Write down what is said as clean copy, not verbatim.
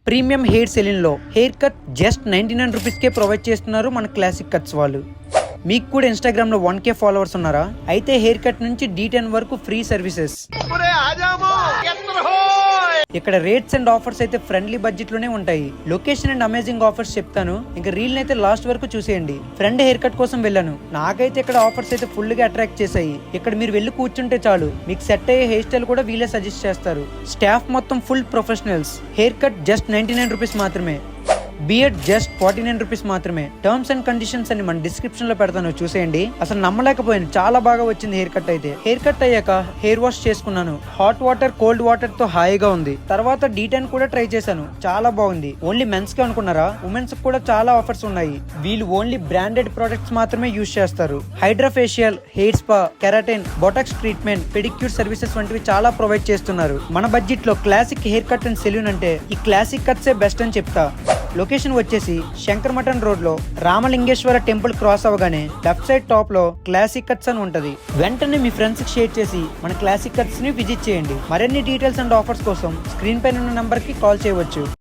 Premium hair salon లో hair cut just 99 రూపీస్కే provide చేస్తున్నారు మన క్లాసిక్ కట్స్ వాళ్ళు. మీకు కూడా ఇన్స్టాగ్రామ్ లో 1K ఫాలోవర్స్ ఉన్నారా? అయితే హెయిర్ కట్ నుంచి D10 వరకు ఫ్రీ సర్వీసెస్. ఇక్కడ రేట్స్ అండ్ ఆఫర్స్ అయితే ఫ్రెండ్లీ బడ్జెట్ లోనే ఉంటాయి. లొకేషన్ అండ్ అమేజింగ్ ఆఫర్స్ చెప్తాను, ఇంకా రీల్ అయితే లాస్ట్ వరకు చూసేయండి. ఫ్రెండ్ హెయిర్ కట్ కోసం వెళ్ళాను, నాకైతే ఇక్కడ ఆఫర్స్ అయితే ఫుల్ గా అట్రాక్ట్ చేశాయి. ఇక్కడ మీరు వెళ్ళి కూర్చుంటే చాలు, మీకు సెట్ అయ్యే హెయిర్ స్టైల్ కూడా వీళ్ళే సజెస్ట్ చేస్తారు. స్టాఫ్ మొత్తం full professionals. Hair cut just 99 rupees మాత్రమే. బియర్డ్ జస్ట్ 49 రూపీస్ మాత్రమే. టర్మ్స్ అండ్ కండిషన్స్ అని మన డిస్క్రిప్షన్ లో పెడతాను, చూసేయండి. అసలు నమ్మలేకపోయాను, చాలా బాగా వచ్చింది హెయిర్ కట్ అయితే. హెయిర్ కట్ అయ్యాక హెయిర్ వాష్ చేసుకున్నాను. హాట్ వాటర్ కోల్డ్ వాటర్ తో హాయిగా ఉంది. తర్వాత D10 కూడా ట్రై చేశాను, చాలా బాగుంది. ఓన్లీ మెన్స్ కి అనుకున్నారా? ఉమెన్స్ కి కూడా చాలా ఆఫర్స్ ఉన్నాయి. వీళ్ళు ఓన్లీ బ్రాండెడ్ ప్రొడక్ట్స్ మాత్రమే యూజ్ చేస్తారు. Hydra facial, hair spa, keratin, botox treatment, pedicure services వంటివి చాలా ప్రొవైడ్ చేస్తున్నారు. మన బడ్జెట్ లో classic haircut and salon అంటే ఈ క్లాసిక్ కట్సే బెస్ట్ అని చెప్తా. లొకేషన్ వచ్చేసి శంకర్ మటన్ రోడ్ లో రామలింగేశ్వర టెంపుల్ క్రాస్ అవగానే లెఫ్ట్ సైడ్ టాప్ లో క్లాసిక్ కట్స్ అని ఉంటది. వెంటనే మీ ఫ్రెండ్స్ కి షేర్ చేసి మన క్లాసిక్ కట్స్ ని విజిట్ చేయండి. మరిన్ని డీటెయిల్స్ అండ్ ఆఫర్స్ కోసం స్క్రీన్ పైన ఉన్న నంబర్ కి కాల్ చేయవచ్చు.